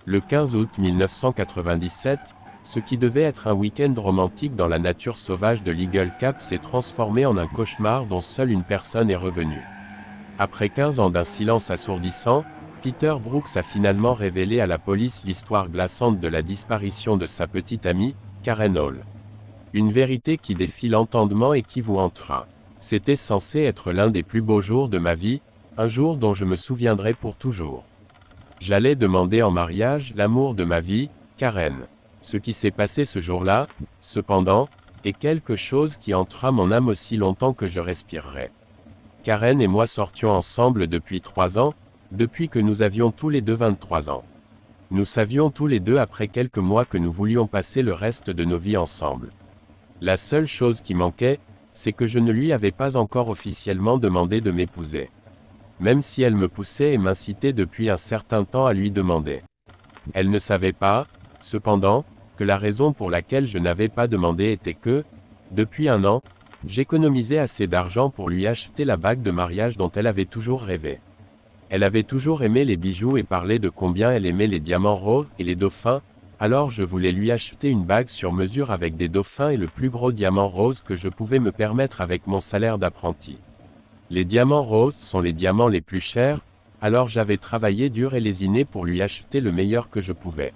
Le 15 août 1997, ce qui devait être un week-end romantique dans la nature sauvage de l'Eagle Cap s'est transformé en un cauchemar dont seule une personne est revenue. Après 15 ans d'un silence assourdissant, Peter Brooks a finalement révélé à la police l'histoire glaçante de la disparition de sa petite amie, Karen Hall. Une vérité qui défie l'entendement et qui vous hantera. C'était censé être l'un des plus beaux jours de ma vie, un jour dont je me souviendrai pour toujours. J'allais demander en mariage l'amour de ma vie, Karen. Ce qui s'est passé ce jour-là, cependant, est quelque chose qui hantera mon âme aussi longtemps que je respirerai. Karen et moi sortions ensemble depuis 3 ans, depuis que nous avions tous les deux 23 ans. Nous savions tous les deux après quelques mois que nous voulions passer le reste de nos vies ensemble. La seule chose qui manquait, c'est que je ne lui avais pas encore officiellement demandé de m'épouser. Même si elle me poussait et m'incitait depuis un certain temps à lui demander. Elle ne savait pas, cependant, que la raison pour laquelle je n'avais pas demandé était que, depuis 1 an, j'économisais assez d'argent pour lui acheter la bague de mariage dont elle avait toujours rêvé. Elle avait toujours aimé les bijoux et parlait de combien elle aimait les diamants roses et les dauphins, alors je voulais lui acheter une bague sur mesure avec des dauphins et le plus gros diamant rose que je pouvais me permettre avec mon salaire d'apprenti. Les diamants roses sont les diamants les plus chers, alors j'avais travaillé dur et lésiné pour lui acheter le meilleur que je pouvais.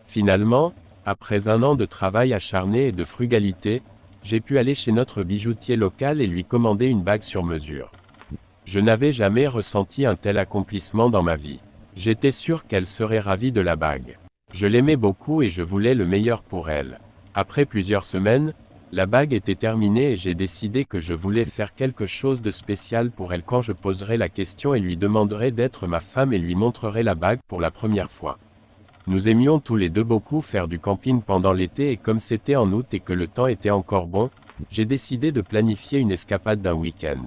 Finalement, après 1 an de travail acharné et de frugalité, j'ai pu aller chez notre bijoutier local et lui commander une bague sur mesure. Je n'avais jamais ressenti un tel accomplissement dans ma vie. J'étais sûr qu'elle serait ravie de la bague. Je l'aimais beaucoup et je voulais le meilleur pour elle. Après plusieurs semaines, la bague était terminée et j'ai décidé que je voulais faire quelque chose de spécial pour elle quand je poserai la question et lui demanderai d'être ma femme et lui montrerai la bague pour la première fois. Nous aimions tous les deux beaucoup faire du camping pendant l'été et comme c'était en août et que le temps était encore bon, j'ai décidé de planifier une escapade d'un week-end.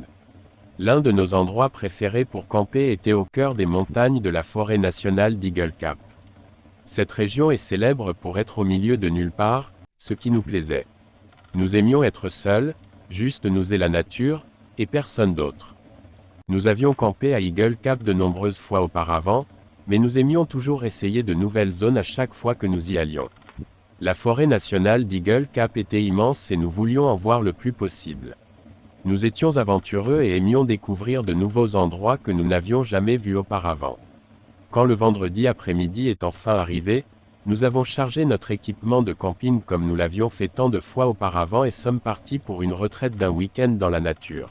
L'un de nos endroits préférés pour camper était au cœur des montagnes de la forêt nationale d'Eagle Cap. Cette région est célèbre pour être au milieu de nulle part, ce qui nous plaisait. Nous aimions être seuls, juste nous et la nature, et personne d'autre. Nous avions campé à Eagle Cap de nombreuses fois auparavant, mais nous aimions toujours essayer de nouvelles zones à chaque fois que nous y allions. La forêt nationale d'Eagle Cap était immense et nous voulions en voir le plus possible. Nous étions aventureux et aimions découvrir de nouveaux endroits que nous n'avions jamais vus auparavant. Quand le vendredi après-midi est enfin arrivé, nous avons chargé notre équipement de camping comme nous l'avions fait tant de fois auparavant et sommes partis pour une retraite d'un week-end dans la nature.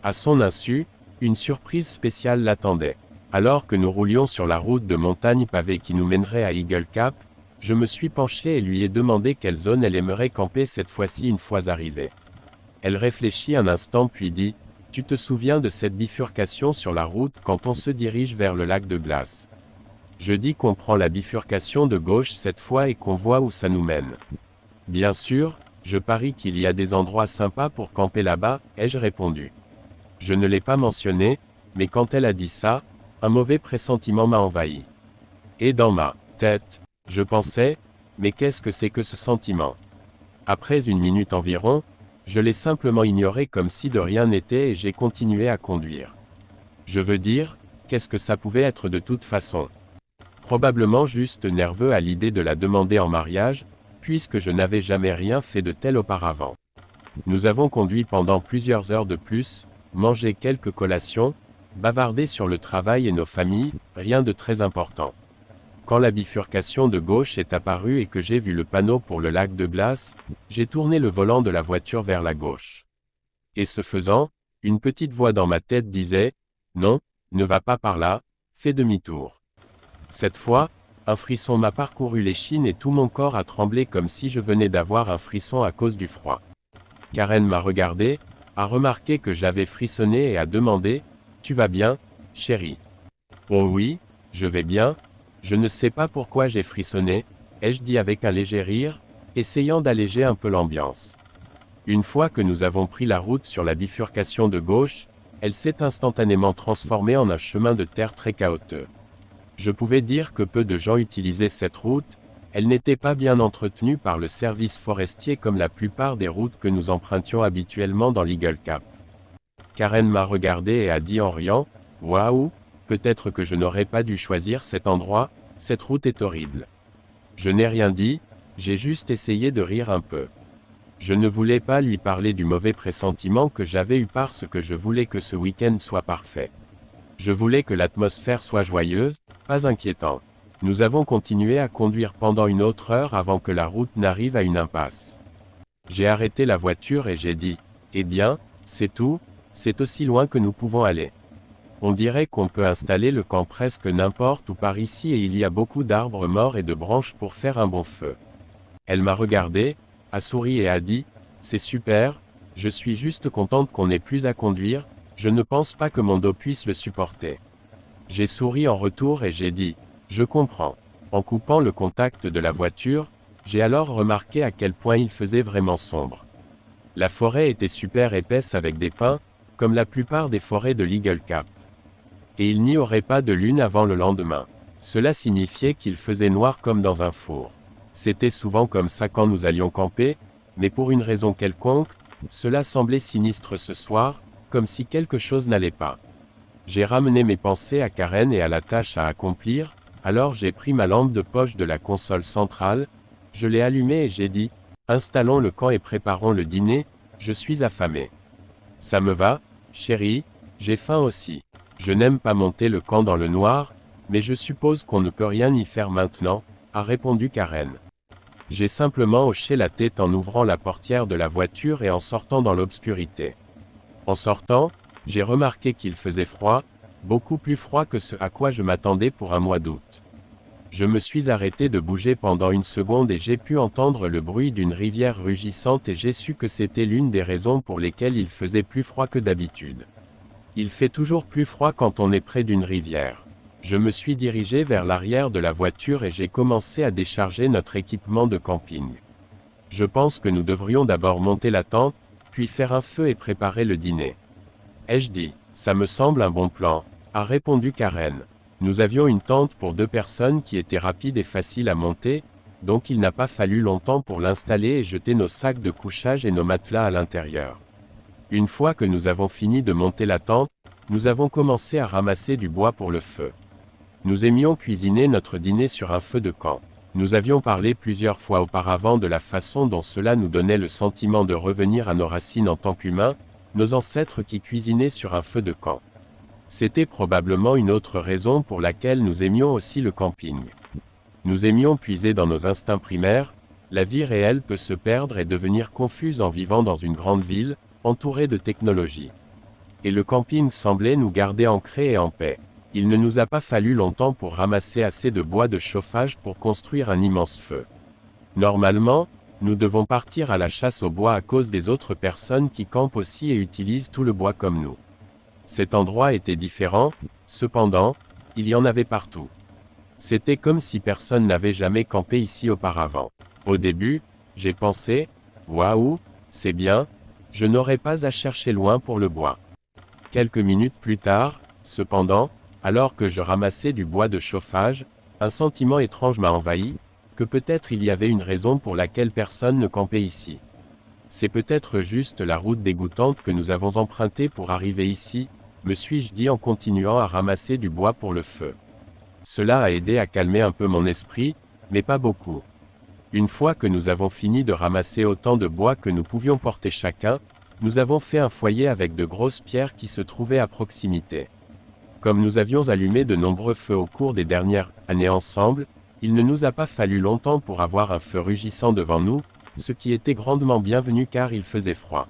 À son insu, une surprise spéciale l'attendait. Alors que nous roulions sur la route de montagne pavée qui nous mènerait à Eagle Cap, je me suis penché et lui ai demandé quelle zone elle aimerait camper cette fois-ci une fois arrivée. Elle réfléchit un instant puis dit « Tu te souviens de cette bifurcation sur la route quand on se dirige vers le lac de glace ? Je dis qu'on prend la bifurcation de gauche cette fois et qu'on voit où ça nous mène. Bien sûr, je parie qu'il y a des endroits sympas pour camper là-bas, ai-je répondu. Je ne l'ai pas mentionné, mais quand elle a dit ça, un mauvais pressentiment m'a envahi. Et dans ma tête, je pensais, mais qu'est-ce que c'est que ce sentiment ? Après 1 minute environ, je l'ai simplement ignoré comme si de rien n'était et j'ai continué à conduire. Je veux dire, qu'est-ce que ça pouvait être de toute façon ? Probablement juste nerveux à l'idée de la demander en mariage, puisque je n'avais jamais rien fait de tel auparavant. Nous avons conduit pendant plusieurs heures de plus, mangé quelques collations, bavardé sur le travail et nos familles, rien de très important. Quand la bifurcation de gauche est apparue et que j'ai vu le panneau pour le lac de glace, j'ai tourné le volant de la voiture vers la gauche. Et ce faisant, une petite voix dans ma tête disait « Non, ne va pas par là, fais demi-tour ». Cette fois, un frisson m'a parcouru l'échine et tout mon corps a tremblé comme si je venais d'avoir un frisson à cause du froid. Karen m'a regardé, a remarqué que j'avais frissonné et a demandé « Tu vas bien, chérie ?» Oh oui, je vais bien. Je ne sais pas pourquoi j'ai frissonné, ai-je dit avec un léger rire, essayant d'alléger un peu l'ambiance. Une fois que nous avons pris la route sur la bifurcation de gauche, elle s'est instantanément transformée en un chemin de terre très chaotique. Je pouvais dire que peu de gens utilisaient cette route, elle n'était pas bien entretenue par le service forestier comme la plupart des routes que nous empruntions habituellement dans l'Eagle Cap. Karen m'a regardé et a dit en riant « Waouh, peut-être que je n'aurais pas dû choisir cet endroit, Cette route est horrible. Je n'ai rien dit, j'ai juste essayé de rire un peu. Je ne voulais pas lui parler du mauvais pressentiment que j'avais eu parce que je voulais que ce week-end soit parfait. Je voulais que l'atmosphère soit joyeuse, pas inquiétante. Nous avons continué à conduire pendant une autre heure avant que la route n'arrive à une impasse. J'ai arrêté la voiture et j'ai dit, « Eh bien, c'est tout, c'est aussi loin que nous pouvons aller. On dirait qu'on peut installer le camp presque n'importe où par ici et il y a beaucoup d'arbres morts et de branches pour faire un bon feu. » Elle m'a regardé, a souri et a dit, « C'est super, je suis juste contente qu'on n'ait plus à conduire, je ne pense pas que mon dos puisse le supporter. » J'ai souri en retour et j'ai dit, « Je comprends. » En coupant le contact de la voiture, j'ai alors remarqué à quel point il faisait vraiment sombre. La forêt était super épaisse avec des pins, comme la plupart des forêts de l'Eagle Cap. Et il n'y aurait pas de lune avant le lendemain. Cela signifiait qu'il faisait noir comme dans un four. C'était souvent comme ça quand nous allions camper, mais pour une raison quelconque, cela semblait sinistre ce soir, comme si quelque chose n'allait pas. J'ai ramené mes pensées à Karen et à la tâche à accomplir, alors j'ai pris ma lampe de poche de la console centrale, je l'ai allumée et j'ai dit, « Installons le camp et préparons le dîner, je suis affamé. » « Ça me va, chérie, j'ai faim aussi. Je n'aime pas monter le camp dans le noir, mais je suppose qu'on ne peut rien y faire maintenant, » a répondu Karen. J'ai simplement hoché la tête en ouvrant la portière de la voiture et en sortant dans l'obscurité. En sortant, j'ai remarqué qu'il faisait froid, beaucoup plus froid que ce à quoi je m'attendais pour un mois d'août. Je me suis arrêté de bouger pendant une seconde et j'ai pu entendre le bruit d'une rivière rugissante et j'ai su que c'était l'une des raisons pour lesquelles il faisait plus froid que d'habitude. Il fait toujours plus froid quand on est près d'une rivière. Je me suis dirigé vers l'arrière de la voiture et j'ai commencé à décharger notre équipement de camping. Je pense que nous devrions d'abord monter la tente, puis faire un feu et préparer le dîner. Ai-je dit, ça me semble un bon plan, a répondu Karen. Nous avions une tente pour 2 personnes qui était rapide et facile à monter, donc il n'a pas fallu longtemps pour l'installer et jeter nos sacs de couchage et nos matelas à l'intérieur. Une fois que nous avons fini de monter la tente, nous avons commencé à ramasser du bois pour le feu. Nous aimions cuisiner notre dîner sur un feu de camp. Nous avions parlé plusieurs fois auparavant de la façon dont cela nous donnait le sentiment de revenir à nos racines en tant qu'humains, nos ancêtres qui cuisinaient sur un feu de camp. C'était probablement une autre raison pour laquelle nous aimions aussi le camping. Nous aimions puiser dans nos instincts primaires, la vie réelle peut se perdre et devenir confuse en vivant dans une grande ville, entourée de technologie. Et le camping semblait nous garder ancrés et en paix. Il ne nous a pas fallu longtemps pour ramasser assez de bois de chauffage pour construire un immense feu. Normalement, nous devons partir à la chasse au bois à cause des autres personnes qui campent aussi et utilisent tout le bois comme nous. Cet endroit était différent, cependant, il y en avait partout. C'était comme si personne n'avait jamais campé ici auparavant. Au début, j'ai pensé, « Waouh, c'est bien, je n'aurai pas à chercher loin pour le bois. » Quelques minutes plus tard, cependant, alors que je ramassais du bois de chauffage, un sentiment étrange m'a envahi, que peut-être il y avait une raison pour laquelle personne ne campait ici. C'est peut-être juste la route dégoûtante que nous avons empruntée pour arriver ici, me suis-je dit en continuant à ramasser du bois pour le feu. Cela a aidé à calmer un peu mon esprit, mais pas beaucoup. Une fois que nous avons fini de ramasser autant de bois que nous pouvions porter chacun, nous avons fait un foyer avec de grosses pierres qui se trouvaient à proximité. Comme nous avions allumé de nombreux feux au cours des dernières années ensemble, il ne nous a pas fallu longtemps pour avoir un feu rugissant devant nous, ce qui était grandement bienvenu car il faisait froid.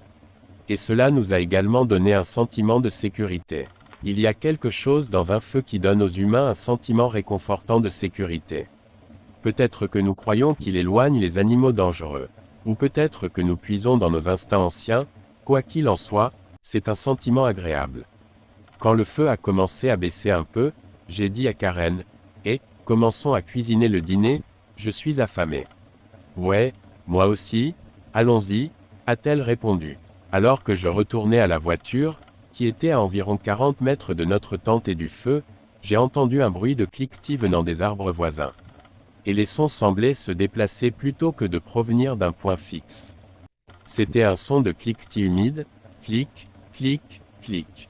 Et cela nous a également donné un sentiment de sécurité. Il y a quelque chose dans un feu qui donne aux humains un sentiment réconfortant de sécurité. Peut-être que nous croyons qu'il éloigne les animaux dangereux. Ou peut-être que nous puisons dans nos instincts anciens, quoi qu'il en soit, c'est un sentiment agréable. Quand le feu a commencé à baisser un peu, j'ai dit à Karen, « Eh, commençons à cuisiner le dîner, je suis affamé. »« Ouais, moi aussi, allons-y, » a-t-elle répondu. Alors que je retournais à la voiture, qui était à environ 40 mètres de notre tente et du feu, j'ai entendu un bruit de cliquetis venant des arbres voisins. Et les sons semblaient se déplacer plutôt que de provenir d'un point fixe. C'était un son de cliquetis humide, clic, clic, clic.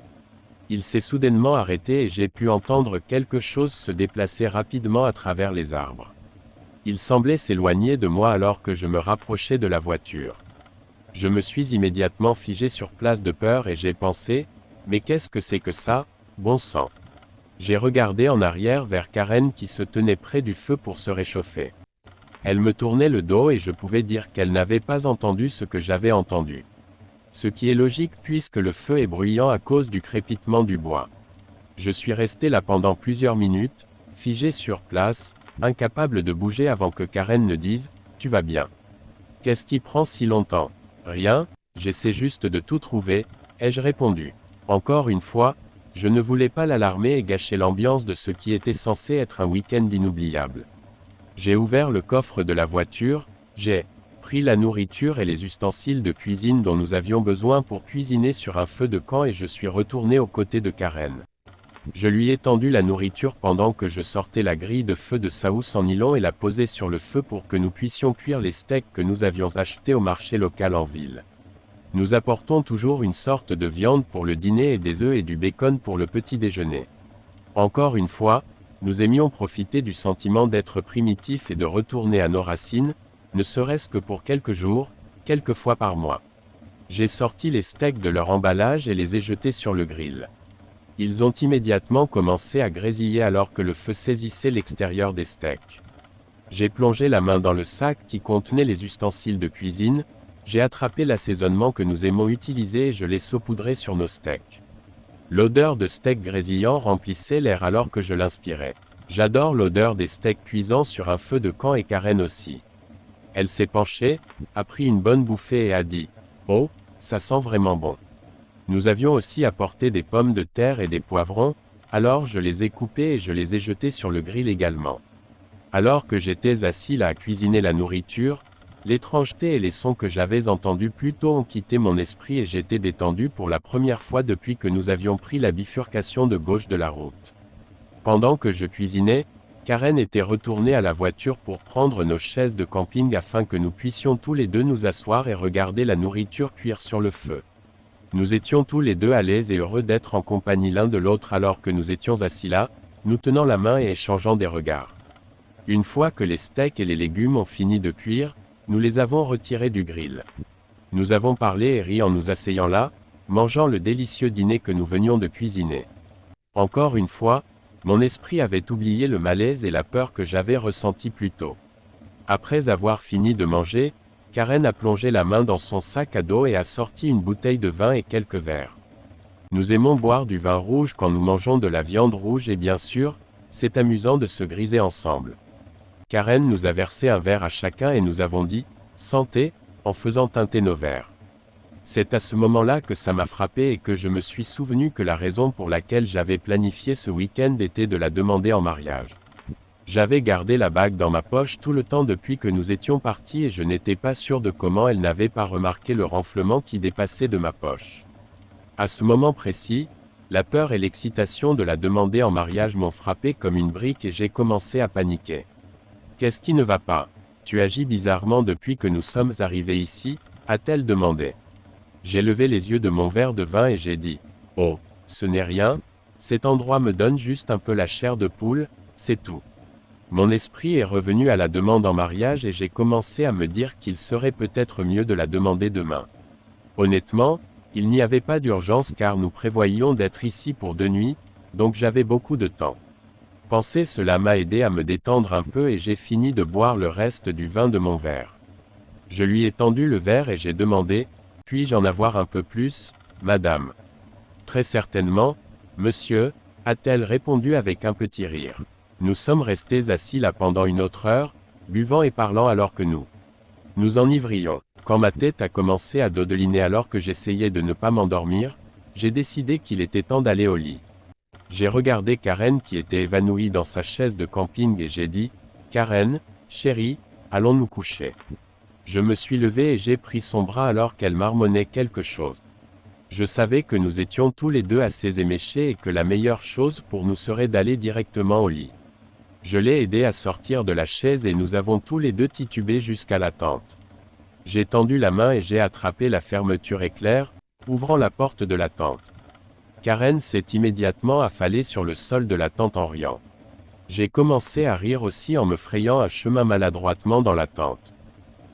Il s'est soudainement arrêté et j'ai pu entendre quelque chose se déplacer rapidement à travers les arbres. Il semblait s'éloigner de moi alors que je me rapprochais de la voiture. Je me suis immédiatement figé sur place de peur et j'ai pensé, mais qu'est-ce que c'est que ça, bon sang? J'ai regardé en arrière vers Karen qui se tenait près du feu pour se réchauffer. Elle me tournait le dos et je pouvais dire qu'elle n'avait pas entendu ce que j'avais entendu. Ce qui est logique puisque le feu est bruyant à cause du crépitement du bois. Je suis resté là pendant plusieurs minutes, figé sur place, incapable de bouger avant que Karen ne dise « Tu vas bien ». Qu'est-ce qui prend si longtemps? Rien, j'essaie juste de tout trouver, ai-je répondu. Encore une fois, je ne voulais pas l'alarmer et gâcher l'ambiance de ce qui était censé être un week-end inoubliable. J'ai ouvert le coffre de la voiture, j'ai pris la nourriture et les ustensiles de cuisine dont nous avions besoin pour cuisiner sur un feu de camp et je suis retourné aux côtés de Karen. Je lui ai tendu la nourriture pendant que je sortais la grille de feu de Saous en nylon et la posais sur le feu pour que nous puissions cuire les steaks que nous avions achetés au marché local en ville. Nous apportons toujours une sorte de viande pour le dîner et des œufs et du bacon pour le petit déjeuner. Encore une fois, nous aimions profiter du sentiment d'être primitifs et de retourner à nos racines, ne serait-ce que pour quelques jours, quelques fois par mois. J'ai sorti les steaks de leur emballage et les ai jetés sur le grill. Ils ont immédiatement commencé à grésiller alors que le feu saisissait l'extérieur des steaks. J'ai plongé la main dans le sac qui contenait les ustensiles de cuisine, j'ai attrapé l'assaisonnement que nous aimons utiliser et je l'ai saupoudré sur nos steaks. L'odeur de steak grésillant remplissait l'air alors que je l'inspirais. J'adore l'odeur des steaks cuisants sur un feu de camp et Karen aussi. Elle s'est penchée, a pris une bonne bouffée et a dit « Oh, ça sent vraiment bon ». Nous avions aussi apporté des pommes de terre et des poivrons, alors je les ai coupés et je les ai jetés sur le grill également. Alors que j'étais assis là à cuisiner la nourriture, l'étrangeté et les sons que j'avais entendus plus tôt ont quitté mon esprit et j'étais détendu pour la première fois depuis que nous avions pris la bifurcation de gauche de la route. Pendant que je cuisinais, Karen était retournée à la voiture pour prendre nos chaises de camping afin que nous puissions tous les deux nous asseoir et regarder la nourriture cuire sur le feu. Nous étions tous les deux à l'aise et heureux d'être en compagnie l'un de l'autre alors que nous étions assis là, nous tenant la main et échangeant des regards. Une fois que les steaks et les légumes ont fini de cuire, nous les avons retirés du grill. Nous avons parlé et ri en nous asseyant là, mangeant le délicieux dîner que nous venions de cuisiner. Encore une fois, mon esprit avait oublié le malaise et la peur que j'avais ressentis plus tôt. Après avoir fini de manger, Karen a plongé la main dans son sac à dos et a sorti une bouteille de vin et quelques verres. Nous aimons boire du vin rouge quand nous mangeons de la viande rouge et bien sûr, c'est amusant de se griser ensemble. Karen nous a versé un verre à chacun et nous avons dit « Santé » en faisant teinter nos verres. C'est à ce moment-là que ça m'a frappé et que je me suis souvenu que la raison pour laquelle j'avais planifié ce week-end était de la demander en mariage. J'avais gardé la bague dans ma poche tout le temps depuis que nous étions partis et je n'étais pas sûr de comment elle n'avait pas remarqué le renflement qui dépassait de ma poche. À ce moment précis, la peur et l'excitation de la demander en mariage m'ont frappé comme une brique et j'ai commencé à paniquer. « Qu'est-ce qui ne va pas? Tu agis bizarrement depuis que nous sommes arrivés ici ?» a-t-elle demandé. J'ai levé les yeux de mon verre de vin et j'ai dit « Oh, ce n'est rien, cet endroit me donne juste un peu la chair de poule, c'est tout. » Mon esprit est revenu à la demande en mariage et j'ai commencé à me dire qu'il serait peut-être mieux de la demander demain. Honnêtement, il n'y avait pas d'urgence car nous prévoyions d'être ici pour 2 nuits, donc j'avais beaucoup de temps. Penser cela m'a aidé à me détendre un peu et j'ai fini de boire le reste du vin de mon verre. Je lui ai tendu le verre et j'ai demandé « Puis-je en avoir un peu plus, madame ?» Très certainement, monsieur, a-t-elle répondu avec un petit rire. Nous sommes restés assis là pendant une autre heure, buvant et parlant alors que nous enivrions. Quand ma tête a commencé à dodeliner alors que j'essayais de ne pas m'endormir, j'ai décidé qu'il était temps d'aller au lit. J'ai regardé Karen qui était évanouie dans sa chaise de camping et j'ai dit « Karen, chérie, allons nous coucher ». Je me suis levé et j'ai pris son bras alors qu'elle marmonnait quelque chose. Je savais que nous étions tous les deux assez éméchés et que la meilleure chose pour nous serait d'aller directement au lit. Je l'ai aidé à sortir de la chaise et nous avons tous les deux titubé jusqu'à la tente. J'ai tendu la main et j'ai attrapé la fermeture éclair, ouvrant la porte de la tente. Karen s'est immédiatement affalée sur le sol de la tente en riant. J'ai commencé à rire aussi en me frayant un chemin maladroitement dans la tente.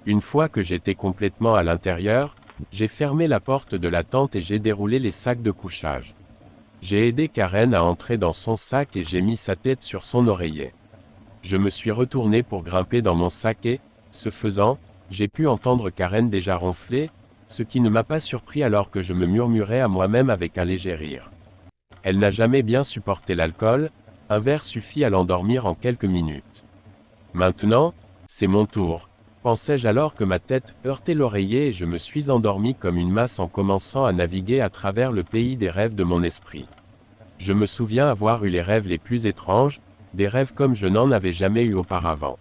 Une fois que j'étais complètement à l'intérieur, j'ai fermé la porte de la tente et j'ai déroulé les sacs de couchage. J'ai aidé Karen à entrer dans son sac et j'ai mis sa tête sur son oreiller. Je me suis retourné pour grimper dans mon sac et, ce faisant, j'ai pu entendre Karen déjà ronfler, ce qui ne m'a pas surpris alors que je me murmurais à moi-même avec un léger rire. Elle n'a jamais bien supporté l'alcool, un verre suffit à l'endormir en quelques minutes. Maintenant, c'est mon tour, pensais-je alors que ma tête heurtait l'oreiller et je me suis endormi comme une masse en commençant à naviguer à travers le pays des rêves de mon esprit. Je me souviens avoir eu les rêves les plus étranges, des rêves comme je n'en avais jamais eu auparavant.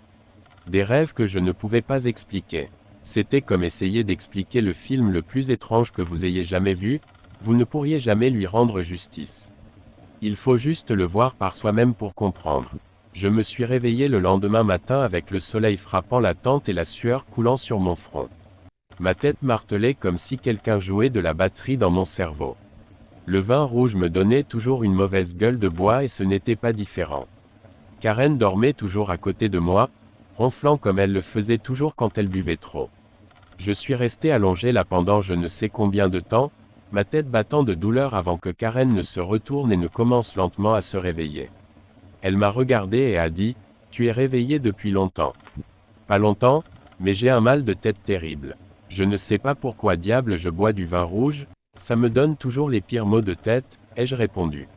Des rêves que je ne pouvais pas expliquer. C'était comme essayer d'expliquer le film le plus étrange que vous ayez jamais vu, vous ne pourriez jamais lui rendre justice. Il faut juste le voir par soi-même pour comprendre. Je me suis réveillé le lendemain matin avec le soleil frappant la tente et la sueur coulant sur mon front. Ma tête martelait comme si quelqu'un jouait de la batterie dans mon cerveau. Le vin rouge me donnait toujours une mauvaise gueule de bois et ce n'était pas différent. Karen dormait toujours à côté de moi, ronflant comme elle le faisait toujours quand elle buvait trop. Je suis resté allongé là pendant je ne sais combien de temps, ma tête battant de douleur avant que Karen ne se retourne et ne commence lentement à se réveiller. Elle m'a regardé et a dit « Tu es réveillé depuis longtemps. » Pas longtemps, mais j'ai un mal de tête terrible. Je ne sais pas pourquoi diable je bois du vin rouge, ça me donne toujours les pires maux de tête, ai-je répondu.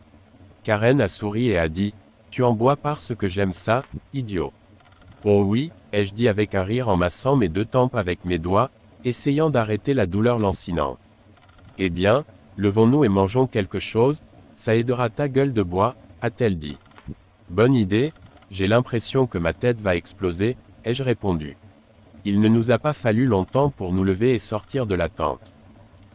Karen a souri et a dit « Tu en bois parce que j'aime ça, idiot. » Oh oui, ai-je dit avec un rire en massant mes deux tempes avec mes doigts, essayant d'arrêter la douleur lancinante. Eh bien, levons-nous et mangeons quelque chose, ça aidera ta gueule de bois, a-t-elle dit. Bonne idée, j'ai l'impression que ma tête va exploser, ai-je répondu. Il ne nous a pas fallu longtemps pour nous lever et sortir de la tente.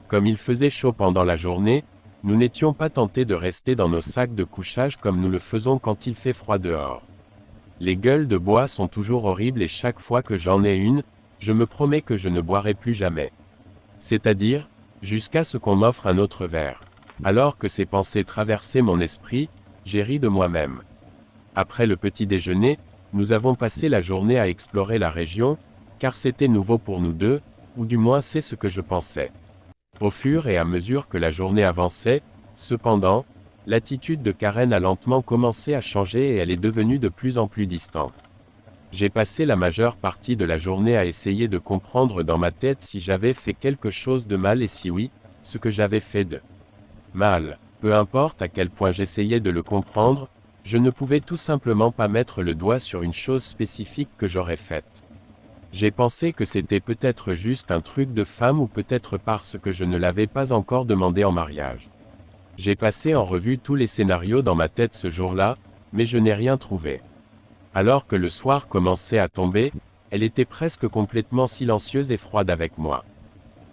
Comme il faisait chaud pendant la journée, nous n'étions pas tentés de rester dans nos sacs de couchage comme nous le faisons quand il fait froid dehors. Les gueules de bois sont toujours horribles et chaque fois que j'en ai une, je me promets que je ne boirai plus jamais. C'est-à-dire, jusqu'à ce qu'on m'offre un autre verre. Alors que ces pensées traversaient mon esprit, j'ai ri de moi-même. Après le petit déjeuner, nous avons passé la journée à explorer la région, car c'était nouveau pour nous deux, ou du moins c'est ce que je pensais. Au fur et à mesure que la journée avançait, cependant, l'attitude de Karen a lentement commencé à changer et elle est devenue de plus en plus distante. J'ai passé la majeure partie de la journée à essayer de comprendre dans ma tête si j'avais fait quelque chose de mal et si oui, ce que j'avais fait de mal. Peu importe à quel point j'essayais de le comprendre, je ne pouvais tout simplement pas mettre le doigt sur une chose spécifique que j'aurais faite. J'ai pensé que c'était peut-être juste un truc de femme ou peut-être parce que je ne l'avais pas encore demandé en mariage. J'ai passé en revue tous les scénarios dans ma tête ce jour-là, mais je n'ai rien trouvé. Alors que le soir commençait à tomber, elle était presque complètement silencieuse et froide avec moi.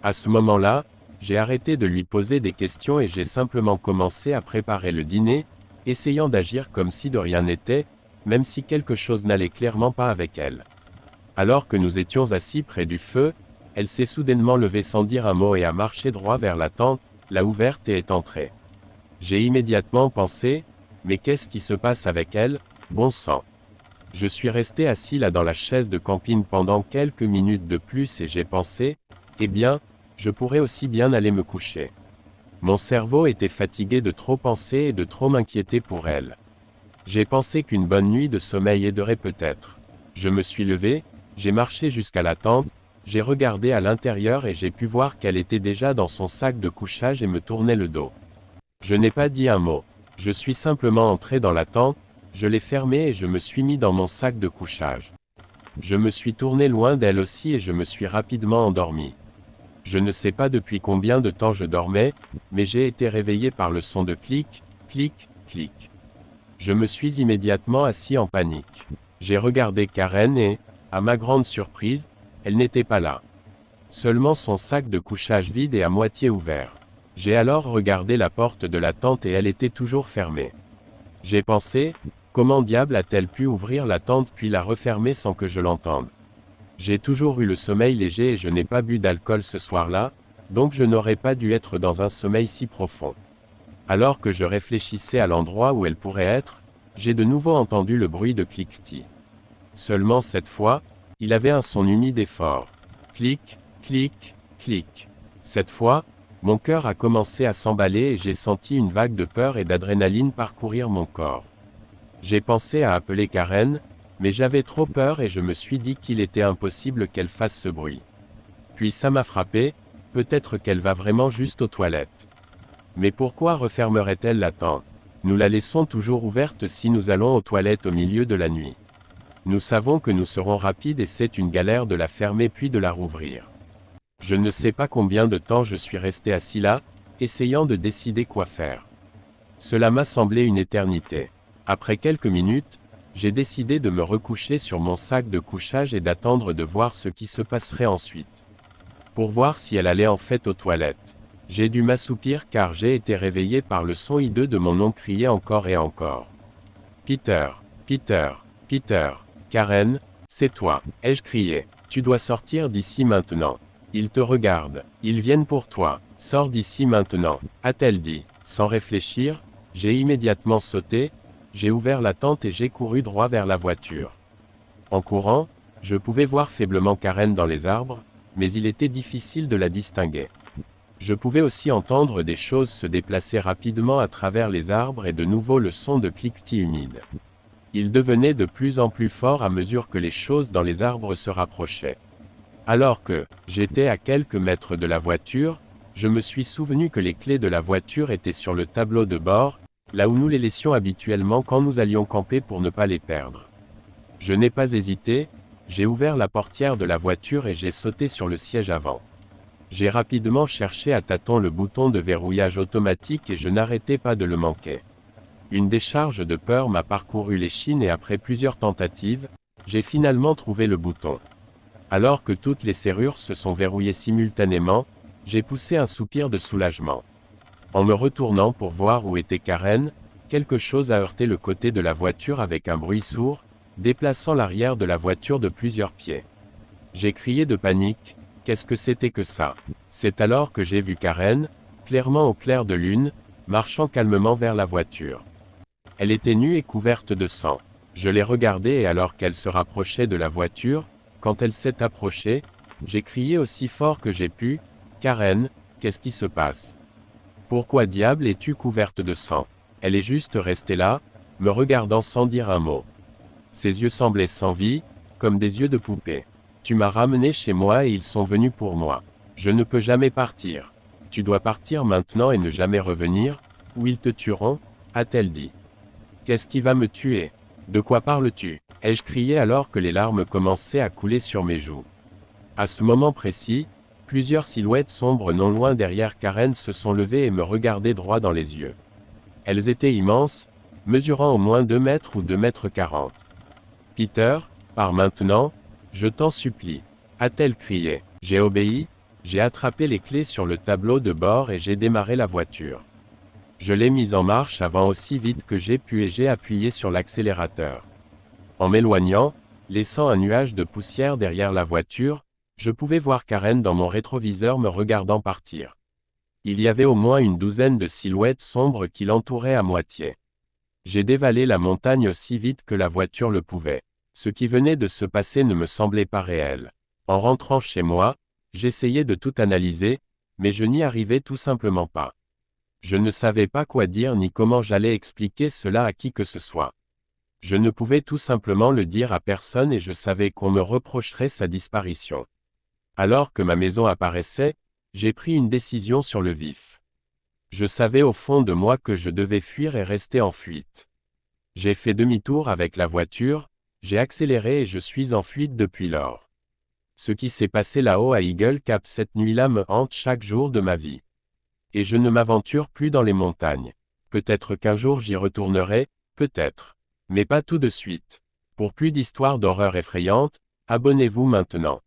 À ce moment-là, j'ai arrêté de lui poser des questions et j'ai simplement commencé à préparer le dîner, essayant d'agir comme si de rien n'était, même si quelque chose n'allait clairement pas avec elle. Alors que nous étions assis près du feu, elle s'est soudainement levée sans dire un mot et a marché droit vers la tente, l'a ouverte et est entrée. J'ai immédiatement pensé, mais qu'est-ce qui se passe avec elle, bon sang. Je suis resté assis là dans la chaise de camping pendant quelques minutes de plus et j'ai pensé, eh bien, je pourrais aussi bien aller me coucher. Mon cerveau était fatigué de trop penser et de trop m'inquiéter pour elle. J'ai pensé qu'une bonne nuit de sommeil aiderait peut-être. Je me suis levé, j'ai marché jusqu'à la tente, j'ai regardé à l'intérieur et j'ai pu voir qu'elle était déjà dans son sac de couchage et me tournait le dos. Je n'ai pas dit un mot. Je suis simplement entré dans la tente, je l'ai fermée et je me suis mis dans mon sac de couchage. Je me suis tourné loin d'elle aussi et je me suis rapidement endormi. Je ne sais pas depuis combien de temps je dormais, mais j'ai été réveillé par le son de clic, clic, clic. Je me suis immédiatement assis en panique. J'ai regardé Karen et, à ma grande surprise, elle n'était pas là. Seulement son sac de couchage vide et à moitié ouvert. J'ai alors regardé la porte de la tente et elle était toujours fermée. J'ai pensé, comment diable a-t-elle pu ouvrir la tente puis la refermer sans que je l'entende? J'ai toujours eu le sommeil léger et je n'ai pas bu d'alcool ce soir-là, donc je n'aurais pas dû être dans un sommeil si profond. Alors que je réfléchissais à l'endroit où elle pourrait être, j'ai de nouveau entendu le bruit de cliquetis. Seulement cette fois, il avait un son humide et fort. Clic, clic, clic. Cette fois, mon cœur a commencé à s'emballer et j'ai senti une vague de peur et d'adrénaline parcourir mon corps. J'ai pensé à appeler Karen, mais j'avais trop peur et je me suis dit qu'il était impossible qu'elle fasse ce bruit. Puis ça m'a frappé, peut-être qu'elle va vraiment juste aux toilettes. Mais pourquoi refermerait-elle la tente? Nous la laissons toujours ouverte si nous allons aux toilettes au milieu de la nuit. Nous savons que nous serons rapides et c'est une galère de la fermer puis de la rouvrir. Je ne sais pas combien de temps je suis resté assis là, essayant de décider quoi faire. Cela m'a semblé une éternité. Après quelques minutes, j'ai décidé de me recoucher sur mon sac de couchage et d'attendre de voir ce qui se passerait ensuite. Pour voir si elle allait en fait aux toilettes. J'ai dû m'assoupir car j'ai été réveillé par le son hideux de mon nom crié encore et encore. Peter, Peter, Peter, Karen, c'est toi, ai-je crié. Tu dois sortir d'ici maintenant. Ils te regardent, ils viennent pour toi, sors d'ici maintenant, a-t-elle dit. Sans réfléchir, j'ai immédiatement sauté, j'ai ouvert la tente et j'ai couru droit vers la voiture. En courant, je pouvais voir faiblement Karen dans les arbres, mais il était difficile de la distinguer. Je pouvais aussi entendre des choses se déplacer rapidement à travers les arbres et de nouveau le son de cliquetis humides. Il devenait de plus en plus fort à mesure que les choses dans les arbres se rapprochaient. Alors que j'étais à quelques mètres de la voiture, je me suis souvenu que les clés de la voiture étaient sur le tableau de bord, là où nous les laissions habituellement quand nous allions camper pour ne pas les perdre. Je n'ai pas hésité, j'ai ouvert la portière de la voiture et j'ai sauté sur le siège avant. J'ai rapidement cherché à tâtons le bouton de verrouillage automatique et je n'arrêtais pas de le manquer. Une décharge de peur m'a parcouru l'échine et après plusieurs tentatives, j'ai finalement trouvé le bouton. Alors que toutes les serrures se sont verrouillées simultanément, j'ai poussé un soupir de soulagement. En me retournant pour voir où était Karen, quelque chose a heurté le côté de la voiture avec un bruit sourd, déplaçant l'arrière de la voiture de plusieurs pieds. J'ai crié de panique, qu'est-ce que c'était que ça? C'est alors que j'ai vu Karen, clairement au clair de lune, marchant calmement vers la voiture. Elle était nue et couverte de sang. Je l'ai regardée et alors qu'elle se rapprochait de la voiture, quand elle s'est approchée, j'ai crié aussi fort que j'ai pu, « Karen, qu'est-ce qui se passe? Pourquoi diable es-tu couverte de sang ?» Elle est juste restée là, me regardant sans dire un mot. Ses yeux semblaient sans vie, comme des yeux de poupée. « Tu m'as ramené chez moi et ils sont venus pour moi. Je ne peux jamais partir. Tu dois partir maintenant et ne jamais revenir, ou ils te tueront, » a-t-elle dit. « Qu'est-ce qui va me tuer? De quoi parles-tu? » ai-je crié alors que les larmes commençaient à couler sur mes joues. À ce moment précis, plusieurs silhouettes sombres non loin derrière Karen se sont levées et me regardaient droit dans les yeux. Elles étaient immenses, mesurant au moins 2 mètres ou 2 mètres 40. « Peter, pars maintenant, je t'en supplie, » a-t-elle crié. J'ai obéi, j'ai attrapé les clés sur le tableau de bord et j'ai démarré la voiture. Je l'ai mise en marche avant aussi vite que j'ai pu et j'ai appuyé sur l'accélérateur. En m'éloignant, laissant un nuage de poussière derrière la voiture, je pouvais voir Karen dans mon rétroviseur me regardant partir. Il y avait au moins une douzaine de silhouettes sombres qui l'entouraient à moitié. J'ai dévalé la montagne aussi vite que la voiture le pouvait. Ce qui venait de se passer ne me semblait pas réel. En rentrant chez moi, j'essayais de tout analyser, mais je n'y arrivais tout simplement pas. Je ne savais pas quoi dire ni comment j'allais expliquer cela à qui que ce soit. Je ne pouvais tout simplement le dire à personne et je savais qu'on me reprocherait sa disparition. Alors que ma maison apparaissait, j'ai pris une décision sur le vif. Je savais au fond de moi que je devais fuir et rester en fuite. J'ai fait demi-tour avec la voiture, j'ai accéléré et je suis en fuite depuis lors. Ce qui s'est passé là-haut à Eagle Cap cette nuit-là me hante chaque jour de ma vie. Et je ne m'aventure plus dans les montagnes. Peut-être qu'un jour j'y retournerai, peut-être. Mais pas tout de suite. Pour plus d'histoires d'horreur effrayantes, abonnez-vous maintenant.